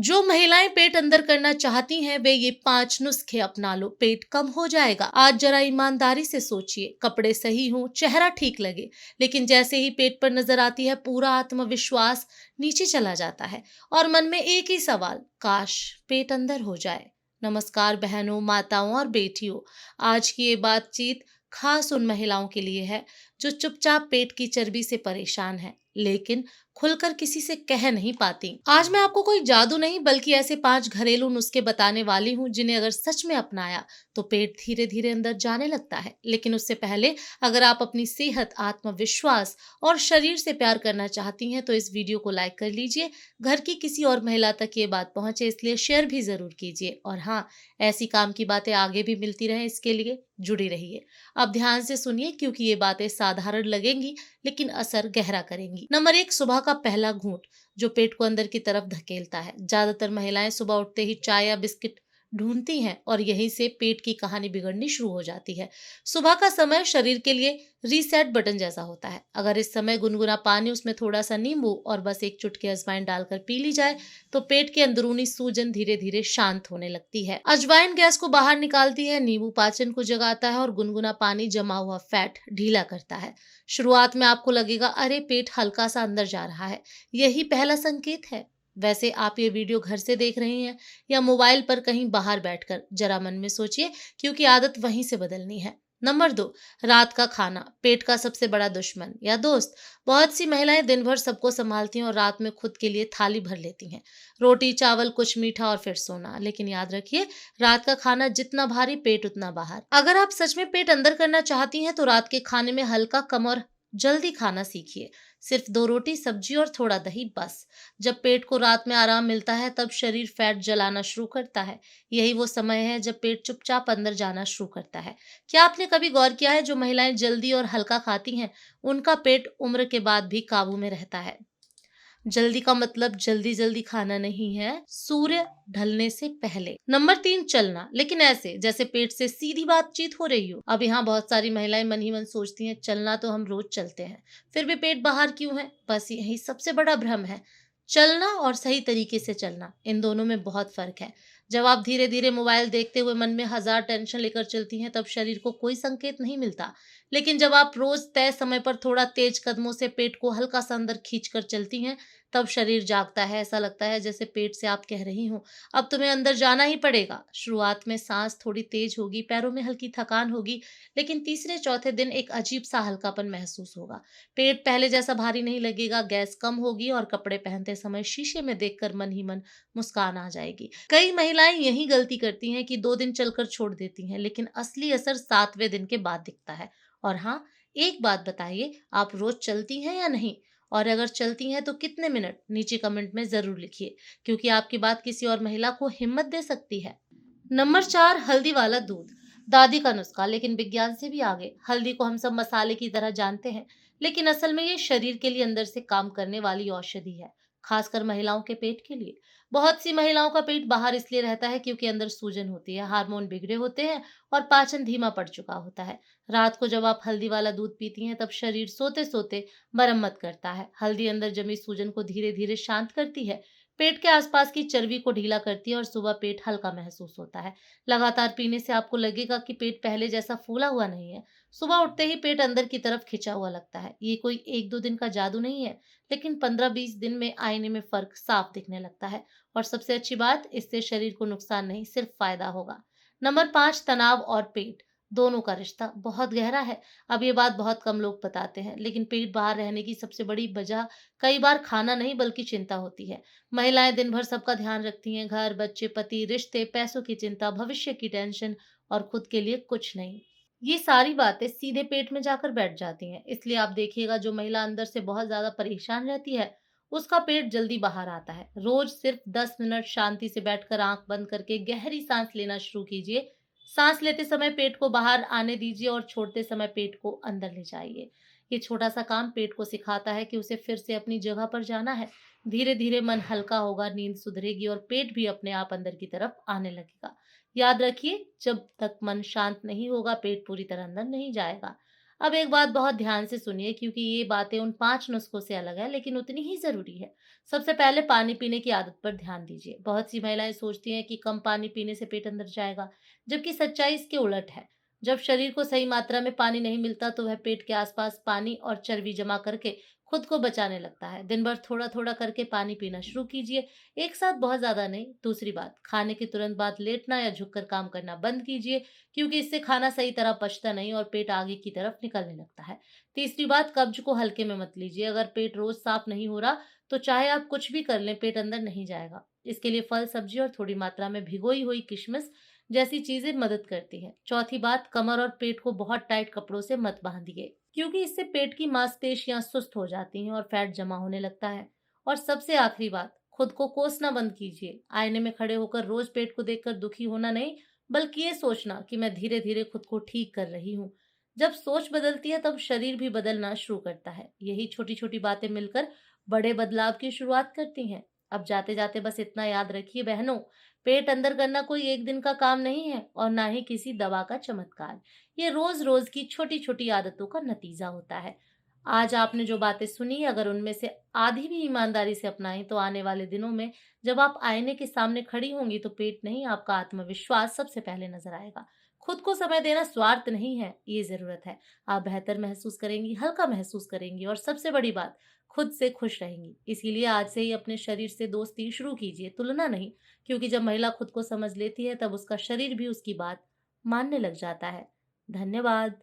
जो महिलाएं पेट अंदर करना चाहती हैं वे ये 5 नुस्खे अपना लो, पेट कम हो जाएगा। आज जरा ईमानदारी से सोचिए, कपड़े सही हों, चेहरा ठीक लगे, लेकिन जैसे ही पेट पर नजर आती है पूरा आत्मविश्वास नीचे चला जाता है और मन में एक ही सवाल, काश पेट अंदर हो जाए। नमस्कार बहनों, माताओं और बेटियों। आज की ये बातचीत खास उन महिलाओं के लिए है जो चुपचाप पेट की चर्बी से परेशान है लेकिन खुलकर किसी से कह नहीं पाती। आज मैं आपको कोई जादू नहीं बल्कि ऐसे 5 घरेलू नुस्खे बताने वाली हूँ जिन्हें अगर सच में अपनाया तो पेट धीरे धीरे अंदर जाने लगता है। लेकिन उससे पहले अगर आप अपनी सेहत, आत्मविश्वास और शरीर से प्यार करना चाहती हैं तो इस वीडियो को लाइक कर लीजिए। घर की किसी और महिला तक ये बात पहुंचे इसलिए शेयर भी जरूर कीजिए। और हाँ, ऐसी काम की बातें आगे भी मिलती रहे इसके लिए जुड़ी रहिए। अब ध्यान से सुनिए क्योंकि ये बातें साधारण लगेंगी लेकिन असर गहरा करेंगी। नंबर 1, सुबह का पहला घूंट जो पेट को अंदर की तरफ धकेलता है। ज्यादातर महिलाएं सुबह उठते ही चाय या बिस्किट ढूंढती हैं और यहीं से पेट की कहानी बिगड़नी शुरू हो जाती है। सुबह का समय शरीर के लिए रीसेट बटन जैसा होता है। अगर इस समय गुनगुना पानी, उसमें थोड़ा सा नींबू और बस एक चुटकी अजवाइन डालकर पी ली जाए तो पेट की अंदरूनी सूजन धीरे धीरे शांत होने लगती है। अजवाइन गैस को बाहर निकालती है, नींबू पाचन को जगाता है और गुनगुना पानी जमा हुआ फैट ढीला करता है। शुरुआत में आपको लगेगा अरे पेट हल्का सा अंदर जा रहा है, यही पहला संकेत है। वैसे आप ये वीडियो घर से देख रही हैं या मोबाइल पर कहीं बाहर बैठकर, जरा मन में सोचिए क्योंकि आदत वहीं से बदलनी है। नंबर 2, रात का खाना पेट का सबसे बड़ा दुश्मन या दोस्त। बहुत सी महिलाएं दिन भर सबको संभालती हैं और रात में खुद के लिए थाली भर लेती हैं, रोटी चावल कुछ मीठा और फिर सोना। लेकिन याद रखिए, रात का खाना जितना भारी पेट उतना बाहर। अगर आप सच में पेट अंदर करना चाहती हैं तो रात के खाने में हल्का, कम और जल्दी खाना सीखिए। सिर्फ 2 रोटी, सब्जी और थोड़ा दही बस। जब पेट को रात में आराम मिलता है तब शरीर फैट जलाना शुरू करता है। यही वो समय है जब पेट चुपचाप अंदर जाना शुरू करता है। क्या आपने कभी गौर किया है जो महिलाएं जल्दी और हल्का खाती हैं उनका पेट उम्र के बाद भी काबू में रहता है? जल्दी का मतलब जल्दी जल्दी खाना नहीं है, सूर्य ढलने से पहले। नंबर 3, चलना, लेकिन ऐसे जैसे पेट से सीधी बातचीत हो रही हो। अब यहाँ बहुत सारी महिलाएं मन ही मन सोचती हैं चलना तो हम रोज चलते हैं, फिर भी पेट बाहर क्यों है? बस यही सबसे बड़ा भ्रम है। चलना और सही तरीके से चलना, इन दोनों में बहुत फर्क है। जब आप धीरे धीरे मोबाइल देखते हुए मन में हजार टेंशन लेकर चलती हैं तब शरीर को कोई संकेत नहीं मिलता। लेकिन जब आप रोज तय समय पर थोड़ा तेज कदमों से पेट को हल्का सा अंदर खींच कर चलती हैं तब शरीर जागता है। ऐसा लगता है जैसे पेट से आप कह रही हो अब तुम्हें अंदर जाना ही पड़ेगा। शुरुआत में सांस थोड़ी तेज होगी, पैरों में हल्की थकान होगी, लेकिन तीसरे चौथे दिन एक अजीब सा हल्कापन महसूस होगा। पेट पहले जैसा भारी नहीं लगेगा, गैस कम होगी और कपड़े पहनते समय शीशे में देखकर मन ही मन मुस्कान आ जाएगी। कई महिलाएं यही गलती करती हैं कि 2 दिन चलकर छोड़ देती हैं, लेकिन असली असर 7वें दिन के बाद दिखता है। और हाँ, एक बात बताइए, आप रोज चलती हैं या नहीं? और अगर चलती हैं तो कितने मिनट? नीचे कमेंट में जरूर लिखिए क्योंकि आपकी बात किसी और महिला को हिम्मत दे सकती है। नंबर 4, हल्दी वाला दूध। दादी का नुस्खा लेकिन विज्ञान से भी आगे। हल्दी को हम सब मसाले की तरह जानते हैं लेकिन असल में ये शरीर के लिए अंदर से काम करने वाली औषधि है, खासकर महिलाओं के पेट के लिए। बहुत सी महिलाओं का पेट बाहर इसलिए रहता है क्योंकि अंदर सूजन होती है, हार्मोन बिगड़े होते हैं और पाचन धीमा पड़ चुका होता है। रात को जब आप हल्दी वाला दूध पीती हैं तब शरीर सोते सोते मरम्मत करता है। हल्दी अंदर जमी सूजन को धीरे धीरे शांत करती है, पेट के आसपास की चर्बी को ढीला करती है और सुबह पेट हल्का महसूस होता है। लगातार पीने से आपको लगेगा कि पेट पहले जैसा फूला हुआ नहीं है। सुबह उठते ही पेट अंदर की तरफ खिंचा हुआ लगता है। ये कोई 1-2 दिन का जादू नहीं है, लेकिन 15-20 दिन में आईने में फर्क साफ दिखने लगता है। और सबसे अच्छी बात, इससे शरीर को नुकसान नहीं, सिर्फ फायदा होगा। नंबर 5, तनाव और पेट दोनों का रिश्ता बहुत गहरा है। अब ये बात बहुत कम लोग बताते हैं, लेकिन पेट बाहर रहने की सबसे बड़ी वजह कई बार खाना नहीं बल्कि चिंता होती है। महिलाएं दिन भर सबका ध्यान रखती हैं, घर, बच्चे, पति, रिश्ते, पैसों की चिंता, भविष्य की टेंशन और खुद के लिए कुछ नहीं। ये सारी बातें सीधे पेट में जाकर बैठ जाती हैं। इसलिए आप देखिएगा जो महिला अंदर से बहुत ज्यादा परेशान रहती है उसका पेट जल्दी बाहर आता है। रोज सिर्फ 10 मिनट शांति से बैठकर आंख बंद करके गहरी सांस लेना शुरू कीजिए। सांस लेते समय पेट को बाहर आने दीजिए और छोड़ते समय पेट को अंदर ले जाइए। ये छोटा सा काम पेट को सिखाता है कि उसे फिर से अपनी जगह पर जाना है। धीरे धीरे मन हल्का होगा, नींद सुधरेगी और पेट भी अपने आप अंदर की तरफ आने लगेगा। याद रखिए, जब तक मन शांत नहीं होगा पेट पूरी तरह अंदर नहीं जाएगा। अब एक बात बहुत ध्यान से सुनिए, क्योंकि ये बातें उन 5 नुस्खों से अलग है लेकिन उतनी ही ज़रूरी है। सबसे पहले पानी पीने की आदत पर ध्यान दीजिए। बहुत सी महिलाएं सोचती हैं कि कम पानी पीने से पेट अंदर जाएगा, जबकि सच्चाई इसके उलट है। जब शरीर को सही मात्रा में पानी नहीं मिलता तो वह पेट के आसपास पानी और चर्बी जमा करके खुद को बचाने लगता है। दिन भर थोड़ा-थोड़ा करके पानी पीना शुरू कीजिए, एक साथ बहुत ज़्यादा नहीं। दूसरी बात, खाने के तुरंत बाद लेटना या झुककर काम करना बंद कीजिए, क्योंकि इससे खाना सही तरह पचता नहीं और पेट आगे की तरफ निकलने लगता है। तीसरी बात, कब्ज को हल्के में मत लीजिए। अगर पेट रोज साफ नहीं हो रहा तो चाहे आप कुछ भी कर लें, पेट अंदर नहीं जाएगा। इसके लिए फल, सब्जी और थोड़ी मात्रा में भिगोई हुई किशमिश जैसी चीजें मदद करती हैं। चौथी बात, कमर और पेट को बहुत टाइट कपड़ों से मत बांधिए, क्योंकि इससे पेट की मांसपेशियां सुस्त हो जाती हैं और फैट जमा होने लगता है। और सबसे आखिरी बात, खुद को कोसना बंद कीजिए। आईने में खड़े होकर रोज पेट को देखकर दुखी होना नहीं, बल्कि ये सोचना कि मैं धीरे धीरे खुद को ठीक कर रही हूँ। जब सोच बदलती है तब शरीर भी बदलना शुरू करता है। यही छोटी छोटी बातें मिलकर बड़े बदलाव की शुरुआत करती हैं। अब जाते जाते बस इतना याद रखिए बहनों, पेट अंदर करना कोई एक दिन का काम नहीं है और ना ही किसी दवा का चमत्कार। ये रोज रोज की छोटी छोटी आदतों का नतीजा होता है। आज आपने जो बातें सुनी, अगर उनमें से आधी भी ईमानदारी से अपनाएं तो आने वाले दिनों में जब आप आईने के सामने खड़ी होंगी तो पेट नहीं, आपका आत्मविश्वास सबसे पहले नजर आएगा। खुद को समय देना स्वार्थ नहीं है, ये जरूरत है। आप बेहतर महसूस करेंगी, हल्का महसूस करेंगी और सबसे बड़ी बात, खुद से खुश रहेंगी। इसीलिए आज से ही अपने शरीर से दोस्ती शुरू कीजिए, तुलना नहीं। क्योंकि जब महिला खुद को समझ लेती है तब उसका शरीर भी उसकी बात मानने लग जाता है। धन्यवाद।